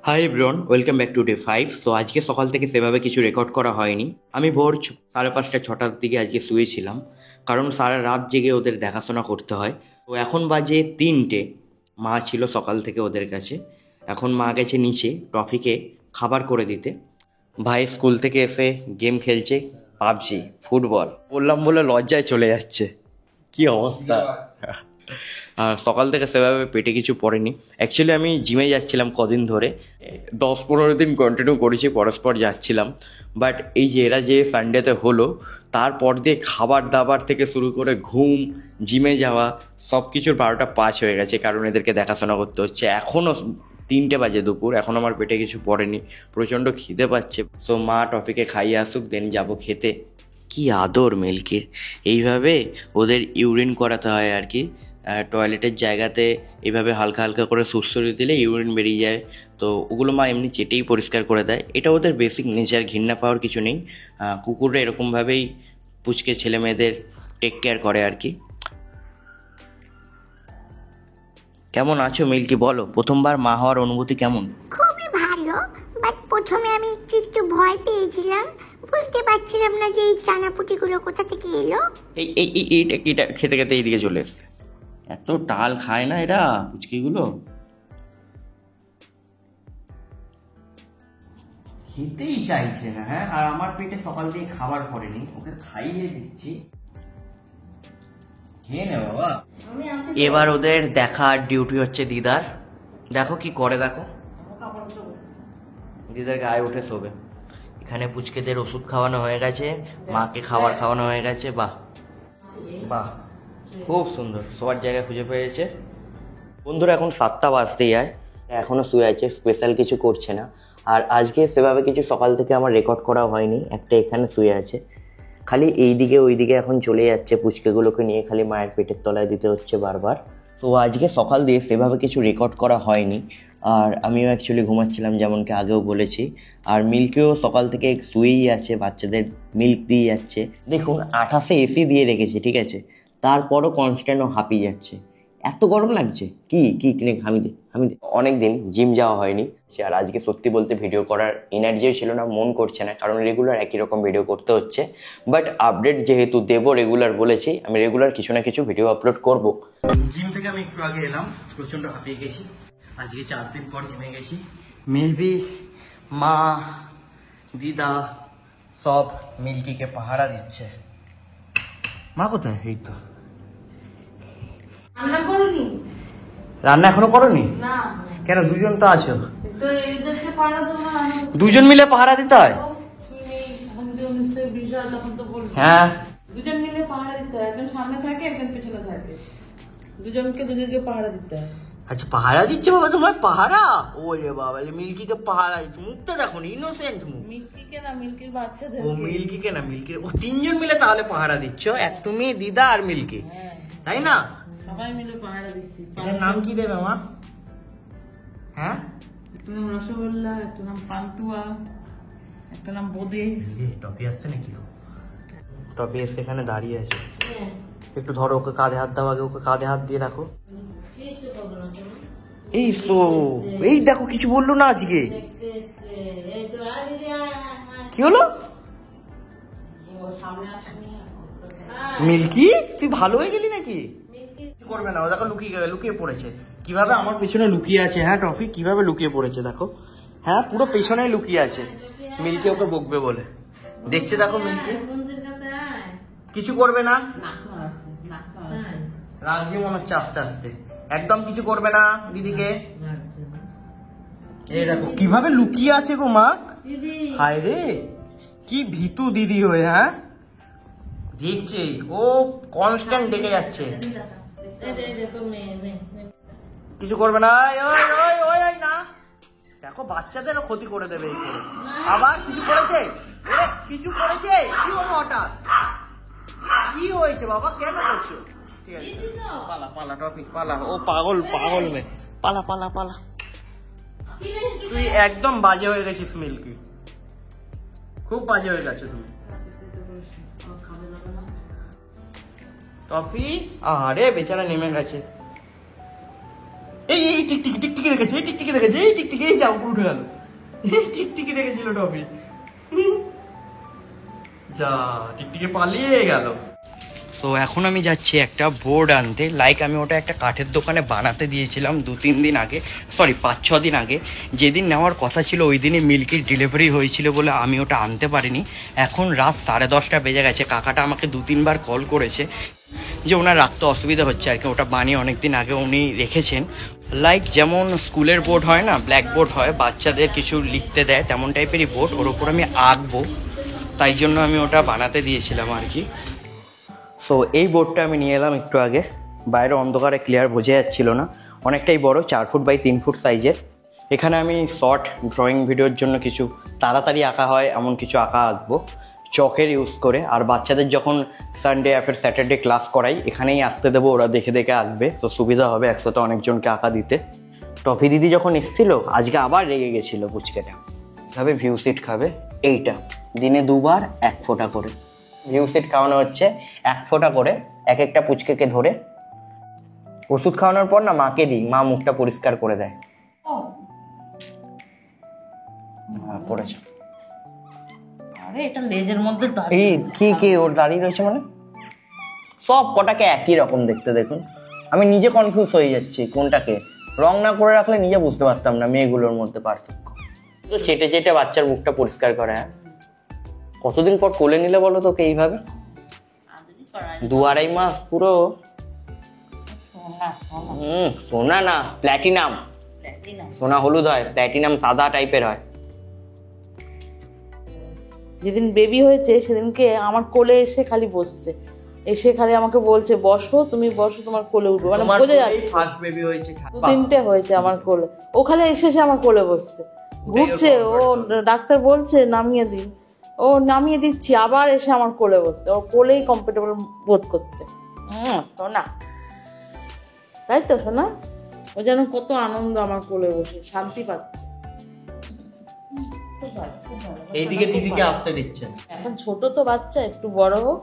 Hi everyone, welcome back to day 5। So আজকে সকাল থেকে সেভাবে কিছু রেকর্ড করা হয়নি। আমি ভোর 5:30 6টার দিকে আজকে শুয়েছিলাম, কারণ সারা রাত জেগে ওদের দেখাশোনা করতে হয়। তো এখন বাজে 3টে। মা ছিল সকাল থেকে ওদের কাছে। এখন মা গেছে নিচে ট্রফিকে খাবার করে দিতে। ভাই স্কুল থেকে এসে গেম খেলছে, পাবজি, ফুটবল। বললাম বলে লজ্জায় চলে যাচ্ছে। কি অবস্থা! আর সকাল থেকে সেভাবে পেটে কিছু পড়েনি। অ্যাকচুয়ালি আমি জিমে যাচ্ছিলাম কদিন ধরে, 10-15 দিন কন্টিনিউ করেছি, পরস্পর যাচ্ছিলাম। বাট এই যে এরা যে সানডেতে হলো, তারপর দিয়ে খাবার দাবার থেকে শুরু করে ঘুম, জিমে যাওয়া, সব কিছুর 12টা 5 হয়ে গেছে, কারণ এদেরকে দেখাশোনা করতে হচ্ছে। এখনও 3টে বাজে দুপুর, এখন আমার পেটে কিছু পড়েনি, প্রচণ্ড খিদে পাচ্ছে। সো মা টফিকে খাইয়ে আসুক, দেন যাবো খেতে। কি আদর মিল্কির! এইভাবে ওদের ইউরিন করাতে হয় আর কি। টয়লেটের জায়গাতে এভাবে হালকা হালকা করে সুড়সুড়ি দিলে ইউরিন বেরিয়ে যায়। তো ওগুলো মা এমনি চেটেই পরিষ্কার করে দেয়। এটা ওদের বেসিক নেচার, ঘৃণা পাওয়ার কিছু নেই। কুকুররা এরকমভাবেই পুচকে ছেলে মেয়েদের টেক কেয়ার করে আর কি। কেমন আছো মিল্কি, বলো, প্রথমবার মা হওয়ার অনুভূতি কেমন? খুবই ভালো, বাট প্রথমে আমি একটু একটু ভয় পেয়েছিলাম। বুঝতে পারছিলাম না যে এই চানাপুটিগুলো কোথা থেকে এলো। এই এই এই- এইটা এটা খেতে খেতে এইদিকে চলে এসছে। এত ডাল খায় না এরা, পুচকিগুলো। খেতেই চাইছে না। হ্যাঁ, আর আমার পেটে সকাল থেকে খাবার পড়েনি, ওকে খাইয়ে দিচ্ছি। খেয়ে নে বাবা। এবার ওদের দেখার ডিউটি হচ্ছে দিদার। দেখো কি করে, দেখো। দিদার গায়ে উঠে শোবে। এখানে পুচকেদের ওষুধ খাওয়ানো হয়ে গেছে, মাকে খাবার খাওয়ানো হয়ে গেছে। বাহ বাহ, খুব সুন্দর, সবার জায়গা খুঁজে পেয়েছে। বন্ধুরা এখন 7টা বাজতেই যায়, এখনো শুয়ে আছে, স্পেশাল কিছু করছে না। আর আজকে সেভাবে কিছু সকাল থেকে আমার রেকর্ড করা হয়নি। একটা এখানে শুয়ে আছে, খালি এইদিকে ওইদিকে এখন চলে যাচ্ছে, পুচকেগুলোকে নিয়ে খালি মায়ের পেটের তলায় দিতে হচ্ছে বারবার। তো আজকে সকাল দিয়ে সেভাবে কিছু রেকর্ড করা হয়নি। আর আমিও অ্যাকচুয়ালি ঘুমাচ্ছিলাম, যেমনকি আগেও বলেছি। আর মিল্কিও সকাল থেকে শুয়েই আছে, বাচ্চাদের মিল্ক দিয়ে যাচ্ছে। দেখুন 28-এ এসি দিয়ে রেখেছে, ঠিক আছে, তারপরও কনস্ট্যান্ট ও হাঁপিয়ে যাচ্ছে। এত গরম লাগছে। কি কি কিনে আমি অনেক দিন জিম যাওয়া হয়নি, আর আজকে সত্যি বলতে ভিডিও করার এনার্জিও ছিল না, মন করছে না, কারণ রেগুলার একই রকম ভিডিও করতে হচ্ছে। বাট আপডেট যেহেতু দেবো, রেগুলার বলেছি, আমি রেগুলার কিছু না কিছু ভিডিও আপলোড করব। জিম থেকে আমি একটু আগে এলাম, প্রচন্ড হাঁপিয়ে গেছি। আজকে 4 দিন পর জিমে গেছি। মেবি মা, দিদা সব মিল্কিকে পাহারা দিচ্ছে। মা কোথায়? এই তো। রান্না করনি? রান্না এখনো করোনি? না। কেন, দুজন তো আছো। তো এদেরকে পাড়া দেবো না? দুজন মিলে পাহারা দিতে হয়? বিষয় তখন তো বলবি। হ্যাঁ, দুজন মিলে পাহারা দিতে হয়, একজন সামনে থাকে একজন পেছনে থাকে, দুজনকে পাহারা দিতে হয়। আচ্ছা, পাহারা দিচ্ছে বাবা তোমার? পাহারা? ওরে বাবা, মিল্কিকে পাহারা দিচ্ছে। মুখটা দেখো, ইনোসেন্ট মুখ। মিল্কিকে না, মিল্কির বাচ্চাদের। ও মিল্কিকে না, মিল্কির। ও 3জন মিলে তাহলে পাহারা দিচ্ছ, এক তুমি, দিদা আর মিল্কি, তাই না? সবাই মিলে পাহারা দিচ্ছি। এটার নাম কি দেবে মা? হ্যাঁ, একটা নাম রসগোল্লা, একটা নাম পান্তুয়া, একটা নাম বোঁদে। টপি আসছে নাকি? টপি এসে এখানে দাঁড়িয়ে আছে। একটু ধরো, ওকে কাঁধে হাত দাও আগে, ওকে কাঁধে হাত দিয়ে রাখো। এই তো, এই দেখো, কিছু বললো না আজকে। কি হলো? মিল্কি, তুই ভালো হয়ে গেলি নাকি? করবে না, ও দেখো লুকিয়ে পড়েছে। কিভাবে আমার পেছনে লুকিয়ে আছে, হ্যাঁ টফি, কিভাবে লুকিয়ে পড়েছে দেখো। হ্যাঁ, পুরো পেছনে লুকিয়ে আছে। মিল্কি ওকে বকবে বলে দেখছে, দেখো মিল্কি। কিছু করবে না, রাজি মনে হচ্ছে আস্তে আস্তে। একদম কিছু করবে না দিদিকে। এই দেখো কিভাবে লুকিয়ে আছে গো মা। হায় রে, কি ভীতু দিদি হয়ে। হ্যাঁ, দেখছে ও, কনস্ট্যান্ট দেখে যাচ্ছে। কিছু করবে না। না, দেখো বাচ্চাদেরও ক্ষতি করে দেবে এই করে। আবার কিছু করেছে? কিছু করেছে? কি হলো হঠাৎ? কি হয়েছে বাবা, কেন করছো? ঠিক আছে, পালা পালা টপিক পালা। ও পাগল মেয়ে, পালা পালা পালা। তুই একদম বাজে হয়ে গেছিস মিল্কি, খুব বাজে হয়ে গেছো তুমি। টপি, আরে বেচারা নেমে গেছে। এই টিকটিকি টিকটিকি রেখেছে, এই টিকটিকি রেখেছে, এই টিকটিকি, এই যাও উঠে গেল, এই টিকটিকি রেখেছিল টফি, যা টিকটিকি পালিয়ে গেল। তো এখন আমি যাচ্ছি একটা বোর্ড আনতে। লাইক আমি ওটা একটা কাঠের দোকানে বানাতে দিয়েছিলাম 2-3 দিন আগে, সরি 5-6 দিন আগে। যেদিন নেওয়ার কথা ছিল ওই দিনই মিল্কির ডেলিভারি হয়েছিল বলে আমি ওটা আনতে পারিনি। এখন রাত 10:30 বেজে গেছে। কাকাটা আমাকে 2-3 বার কল করেছে যে ওনার রাখতে অসুবিধা হচ্ছে আর কি, ওটা বানিয়ে অনেক দিন আগে উনি রেখেছেন। লাইক যেমন স্কুলের বোর্ড হয় না, ব্ল্যাক বোর্ড হয়, বাচ্চাদের কিছু লিখতে দেয়, তেমন টাইপেরই বোর্ড। ওর ওপর আমি আঁকবো, তাই জন্য আমি ওটা বানাতে দিয়েছিলাম আর কি। সো এই বোর্ডটা আমি নিয়ে এলাম একটু আগে। বাইরে অন্ধকারে ক্লিয়ার বোঝা যাচ্ছিল না, অনেকটাই বড়, 4 ফুট বাই 3 ফুট সাইজের। এখানে আমি শর্ট ড্রয়িং ভিডিওর জন্য কিছু তাড়াতাড়ি আঁকা হয় এমন কিছু আঁকবো চকের ইউজ করে। আর বাচ্চাদের যখন সানডে অ্যাফের স্যাটারডে ক্লাস করাই এখানেই আঁকতে দেবো, ওরা দেখে দেখে আঁকবে, তো সুবিধা হবে একসাথে অনেকজনকে আঁকা দিতে। টফি দিদি যখন এসেছিল আজকে আবার রেগে গেছিলো পুচকেটা। খাবে ভিউ সিট খাবে, এইটা দিনে 2 বার 1 ফোঁটা করে ভিউ সিট খাওয়ানো হচ্ছে, 1 ফোঁটা করে এক একটা পুচকেকে ধরে। ওষুধ খাওয়ানোর পর না মাকে দিই, মা মুখটা পরিষ্কার করে দেয়। পড়েছে। আরে এটা লেজের মধ্যে এই কি ওর দাঁড়িয়ে রয়েছে মানে সব কটাকে একই রকম দেখতে। দেখুন আমি নিজে কনফিউজ হয়ে যাচ্ছি কোনটাকে। রং না করে রাখলে নিজে বুঝতে পারতাম না মেয়েগুলোর মধ্যে পার্থক্য। তো চেটে চেটে বাচ্চার মুখটা পরিষ্কার করে। হ্যাঁ, কতদিন পর কোলে নিলে বলো তোকে এইভাবে? 2-2.5 মাস পুরো। সোনা না, প্ল্যাটিনাম। সোনা হলুদ হয়, প্ল্যাটিনাম সাদা টাইপের হয়। যেদিন বেবি হয়েছে সেদিনকে আমার কোলে এসে খালি বসছে, এসে খালি আমাকে বলছে বসো, তুমি বসো, তোমার কোলে উঠবো, মানে বোঝা যাচ্ছে ফার্স্ট বেবি হয়েছে, 2-3টে হয়েছে আমার কোলে। ও খালি এসে এসে আমার কোলে বসছে, ঘুরছে, ও ডাক্তার বলছে নামিয়ে দিন, ও নামিয়ে দিচ্ছি, আবার এসে আমার কোলে বসছে, ও কোলেই কমফোর্টেবল বোধ করছে। সোনা, তাই তো সোনা, ও যেন কত আনন্দ আমার কোলে বসে, শান্তি পাচ্ছে। এইদিকে দিদিকে আসতে দিচ্ছে। এখন ছোট তো বাচ্চা, একটু বড় হোক,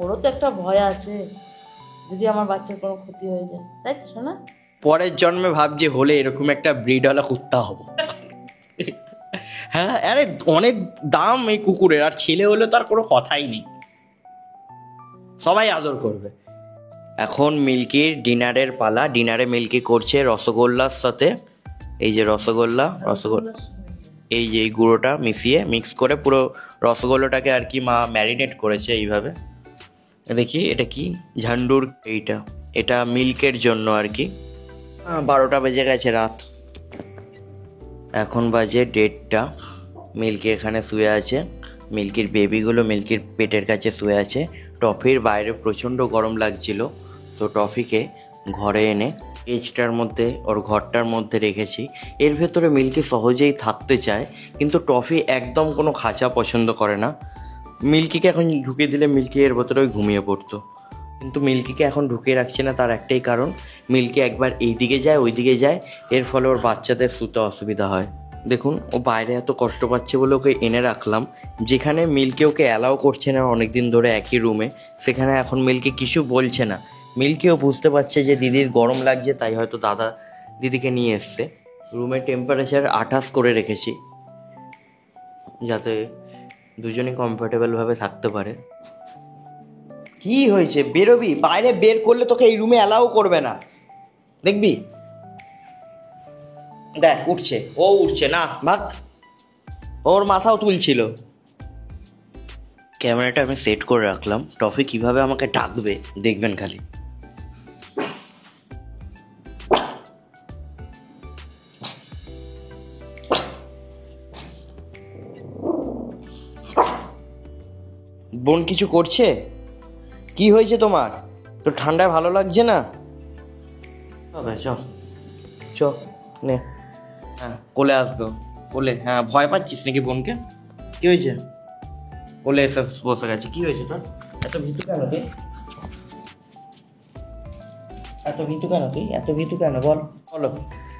ওরও তো একটা ভয় আছে যদি আমার বাচ্চার কোনো ক্ষতি হয়ে যায়, তাই তো শোনা? পরের জন্মে ভাবছি হলে এরকম একটা ব্রিডওয়ালা কুত্তা হবো। হ্যাঁ, আরে অনেক দাম এই কুকুরের, আর ছেলে হলে তো আর কোনো কথাই নেই, সবাই আদর করবে। এখন মিল্কির ডিনারের পালা। ডিনারে মিল্কি করছে রসগোল্লার সাথে, এই যে রসগোল্লা, এই যে এই গুঁড়োটা মিক্স করে পুরো রসগোল্লাটাকে আর কি মা ম্যারিনেট করেছে এইভাবে। দেখি এটা কি ঝান্ডুর, এটা মিল্কের জন্য আর কি। 12টা বেজে গেছে রাত, এখন বাজে 1:30। মিল্কি এখানে শুয়ে আছে, মিল্কির বেবিগুলো মিল্কির পেটের কাছে শুয়ে আছে। টফির বাইরে প্রচণ্ড গরম লাগছিল, সো টফিকে ঘরে এনে কেজটার মধ্যে, ওর ঘরটার মধ্যে রেখেছি। এর ভেতরে মিল্কি সহজেই থাকতে চায়, কিন্তু টফি একদম কোনো খাঁচা পছন্দ করে না। মিল্কিকে এখন ঢুকিয়ে দিলে মিল্কি এর ভেতরে ঘুমিয়ে পড়তো, কিন্তু মিল্কিকে এখন ঢুকিয়ে রাখছে না, তার একটাই কারণ মিল্কি একবার এই দিকে যায় ওই দিকে যায়, এর ফলে ওর বাচ্চাদের শুতে অসুবিধা হয়। দেখুন ও বাইরে এত কষ্ট পাচ্ছে বলে ওকে এনে রাখলাম। যেখানে মিল্কি ওকে অ্যালাউ করছে না অনেকদিন ধরে একই রুমে, সেখানে এখন মিল্কি কিছু বলছে না। মিল্কিও বুঝতে পারছে যে দিদির গরম লাগছে, তাই হয়তো দাদা দিদিকে নিয়ে এসছে। রুমের টেম্পারেচার 28 করে রেখেছি, যাতে দুজনেই কমফোর্টেবলভাবে থাকতে পারে। কি হয়েছে, বেরোবি? বাইরে বের করলে তোকে এই রুমে অ্যালাউ করবে না, দেখবি? দেখ উঠছে, ও উঠছে না, ভাগ। ওর মাথাও তুলছিল। ক্যামেরাটা আমি সেট করে রাখলাম, টফি কিভাবে আমাকে ডাকবে দেখবেন খালি। বোন কিছু করছে? কি হয়েছে তোমার? তো ঠান্ডায় ভালো লাগছে না? চ নে, হ্যাঁ কোলে আসবো, কোলে। হ্যাঁ, ভয় পাচ্ছিস নাকি বোনকে? কি হয়েছে? কোলে এসে বসে গেছে, কি হয়েছে তোর? এত ভীতু কেন তুই? এত ভীতু কেন বল, বলো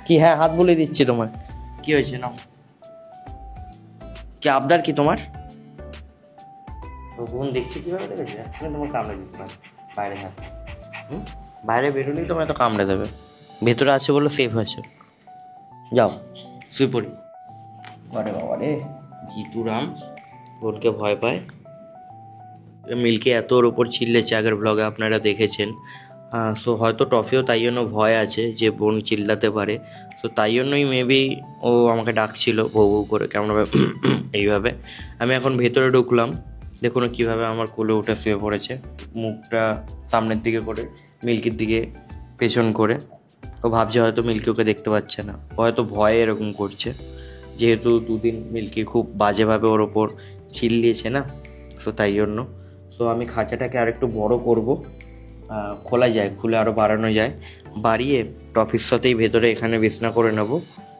কি? হ্যাঁ, হাত বুলিয়ে দিচ্ছি তোমার। কি হয়েছে নাও? কি আবদার কি তোমার? তো বোন দেখছি কিভাবে দেখেছে, এখন তোমার কামড়ে দিতে পারে বাইরে। হ্যাঁ, বাইরে বেরোলেই তোমার তো কামড়ে দেবে। ভেতরে আছে বলে সেফ আছে। যাও শুয়ে পড়ি। আরে বাবা রে, ভিতুরাম বোনকে ভয় পায়। মিল্কি এত ওর ওপর চিল্লেছে, আগের ব্লগে আপনারা দেখেছেন। সো হয়তো টফিও তাই জন্য ভয় আছে যে বোন চিল্লাতে পারে। সো তাই জন্যই মেবি ও আমাকে ডাকছিল বউ বউ করে, কেমনভাবে এইভাবে। আমি এখন ভেতরে ঢুকলাম, দেখুন কীভাবে আমার কোলে উঠে শুয়ে পড়েছে, মুখটা সামনের দিকে করে, মিল্কির দিকে পেছন করে। ও ভাবছে হয়তো মিল্কি ওকে দেখতে পাচ্ছে না, ও হয়তো ভয়ে এরকম করছে, যেহেতু দুদিন মিল্কি খুব বাজেভাবে ওর ওপর চিল্লিয়েছে না, সো তাই জন্য। সো আমি খাঁচাটাকে আর একটু বড় করব, খোলা যায়, খুলে আরও বাড়ানো যায়, বাড়িয়ে টফির সাথেই ভেতরে এখানে বিছনা করে নেব।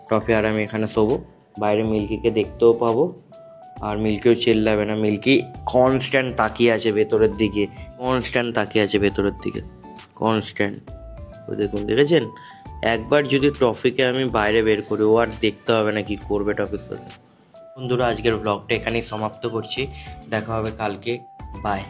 টফি আর আমি এখানে শোবো, বাইরে মিল্কিকে দেখতেও পাবো, আর মিল্কিও চিল্লাবে না। মিল্কি কনস্ট্যান্ট তাকিয়ে আছে ভেতরের দিকে, কনস্ট্যান্ট। ও দেখুন, দেখেছেন? একবার যদি টফিকে আমি বাইরে বের করি, ও আর দেখতে হবে না কি করবে টফির সাথে। বন্ধুরা, আজকের ব্লগটা এখানেই সমাপ্ত করছি, দেখা হবে কালকে, বাই।